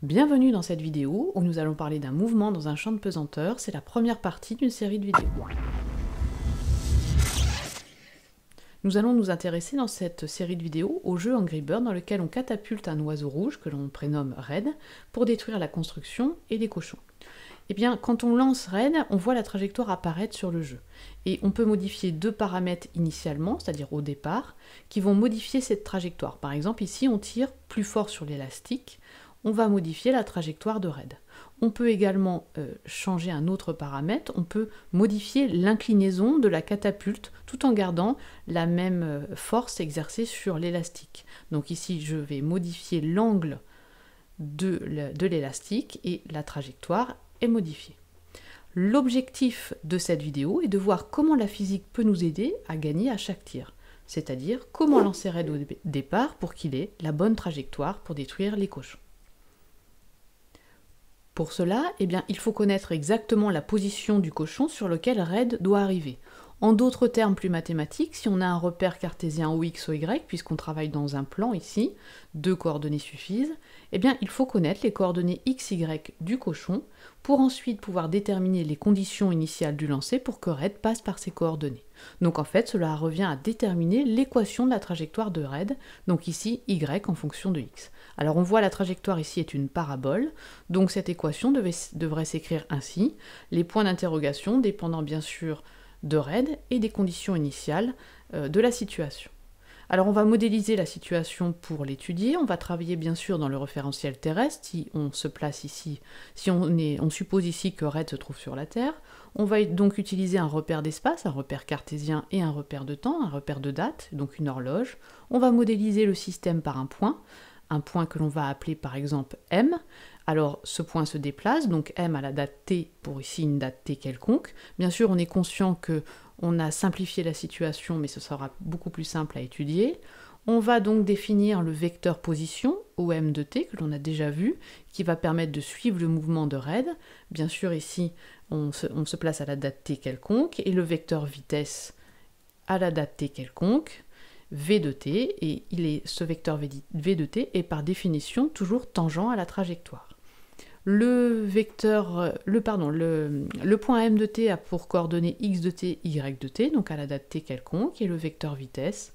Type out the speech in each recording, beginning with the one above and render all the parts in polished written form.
Bienvenue dans cette vidéo où nous allons parler d'un mouvement dans un champ de pesanteur. C'est la première partie d'une série de vidéos. Nous allons nous intéresser dans cette série de vidéos au jeu Angry Birds dans lequel on catapulte un oiseau rouge que l'on prénomme Red pour détruire la construction et les cochons. Eh bien, quand on lance Red, on voit la trajectoire apparaître sur le jeu. Et on peut modifier deux paramètres initialement, c'est-à-dire au départ, qui vont modifier cette trajectoire. Par exemple, ici, on tire plus fort sur l'élastique, on va modifier la trajectoire de Red. On peut également changer un autre paramètre, on peut modifier l'inclinaison de la catapulte tout en gardant la même force exercée sur l'élastique. Donc ici, je vais modifier l'angle de l'élastique et la trajectoire est modifiée. L'objectif de cette vidéo est de voir comment la physique peut nous aider à gagner à chaque tir, c'est-à-dire comment lancer Red au départ pour qu'il ait la bonne trajectoire pour détruire les cochons. Pour cela, eh bien, il faut connaître exactement la position du cochon sur lequel Red doit arriver. En d'autres termes plus mathématiques, si on a un repère cartésien OX ou Y, puisqu'on travaille dans un plan ici, deux coordonnées suffisent, eh bien, il faut connaître les coordonnées X, Y du cochon pour ensuite pouvoir déterminer les conditions initiales du lancer pour que Red passe par ces coordonnées. Donc en fait, cela revient à déterminer l'équation de la trajectoire de Red, donc ici Y en fonction de X. Alors on voit la trajectoire ici est une parabole, donc cette équation devrait s'écrire ainsi, les points d'interrogation dépendant bien sûr de Red et des conditions initiales de la situation. Alors on va modéliser la situation pour l'étudier, on va travailler bien sûr dans le référentiel terrestre, si on se place ici, si on suppose ici que Red se trouve sur la Terre, on va donc utiliser un repère d'espace, un repère cartésien et un repère de temps, un repère de date, donc une horloge. On va modéliser le système par un point que l'on va appeler par exemple M. Alors ce point se déplace, donc M à la date T pour ici une date T quelconque. Bien sûr on est conscient que on a simplifié la situation, mais ce sera beaucoup plus simple à étudier. On va donc définir le vecteur position, OM de T, que l'on a déjà vu, qui va permettre de suivre le mouvement de Red. Bien sûr ici on se place à la date T quelconque, et le vecteur vitesse à la date T quelconque, V de T, et ce vecteur V de T est par définition toujours tangent à la trajectoire. Le point M de T a pour coordonnées X de T, Y de T, donc à la date T quelconque, et le vecteur vitesse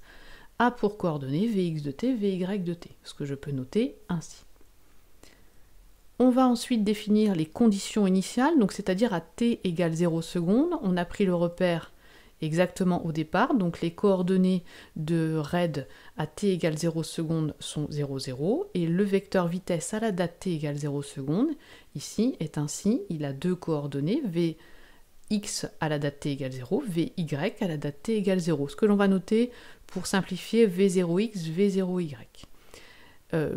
a pour coordonnées Vx de T, Vy de T, ce que je peux noter ainsi. On va ensuite définir les conditions initiales, donc c'est-à-dire à T égale 0 secondes, on a pris le repère exactement au départ, donc les coordonnées de Red à t égale 0 secondes sont 0, 0, et le vecteur vitesse à la date t égale 0 secondes, ici, est ainsi, il a deux coordonnées, Vx à la date t égale 0, Vy à la date t égale 0, ce que l'on va noter pour simplifier V0x, V0y.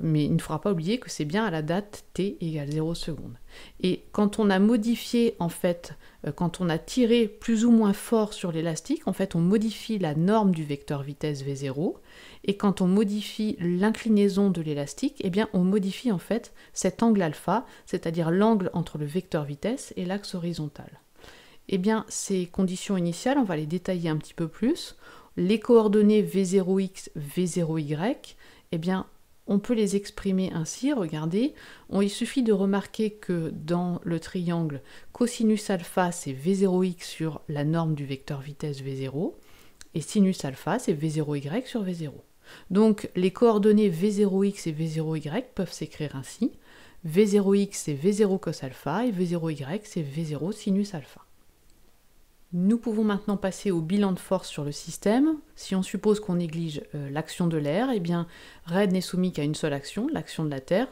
Mais il ne faudra pas oublier que c'est bien à la date t égale 0 secondes. Et quand on a modifié, en fait, quand on a tiré plus ou moins fort sur l'élastique, en fait, on modifie la norme du vecteur vitesse V0, et quand on modifie l'inclinaison de l'élastique, eh bien, on modifie en fait cet angle alpha, c'est-à-dire l'angle entre le vecteur vitesse et l'axe horizontal. Eh bien, ces conditions initiales, on va les détailler un petit peu plus. Les coordonnées V0x, V0y, eh bien, on peut les exprimer ainsi, regardez, il suffit de remarquer que dans le triangle, cosinus alpha c'est V0x sur la norme du vecteur vitesse V0, et sinus alpha c'est V0y sur V0. Donc les coordonnées V0x et V0y peuvent s'écrire ainsi, V0x c'est V0 cos alpha et V0y c'est V0 sinus alpha. Nous pouvons maintenant passer au bilan de force sur le système. Si on suppose qu'on néglige l'action de l'air, eh bien Red n'est soumis qu'à une seule action, l'action de la Terre,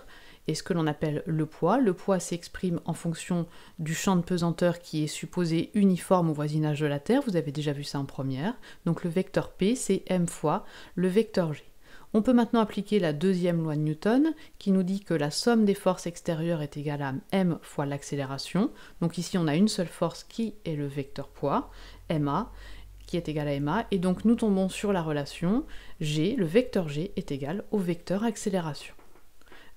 et ce que l'on appelle le poids. Le poids s'exprime en fonction du champ de pesanteur qui est supposé uniforme au voisinage de la Terre, vous avez déjà vu ça en première. Donc le vecteur P, c'est m fois le vecteur G. On peut maintenant appliquer la deuxième loi de Newton qui nous dit que la somme des forces extérieures est égale à m fois l'accélération. Donc ici on a une seule force qui est le vecteur poids, ma, qui est égal à ma, et donc nous tombons sur la relation G, le vecteur G est égal au vecteur accélération.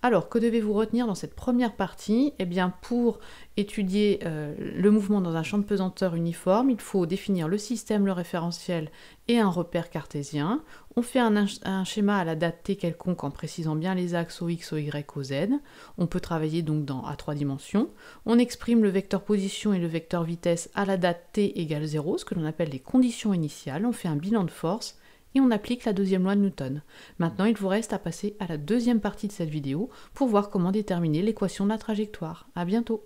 Alors, que devez-vous retenir dans cette première partie? Eh bien, pour étudier le mouvement dans un champ de pesanteur uniforme, il faut définir le système, le référentiel et un repère cartésien. On fait un schéma à la date t quelconque en précisant bien les axes OX, OY, OZ. On peut travailler donc à 3 dimensions. On exprime le vecteur position et le vecteur vitesse à la date t égale 0, ce que l'on appelle les conditions initiales. On fait un bilan de force et on applique la deuxième loi de Newton. Maintenant, il vous reste à passer à la deuxième partie de cette vidéo pour voir comment déterminer l'équation de la trajectoire. À bientôt!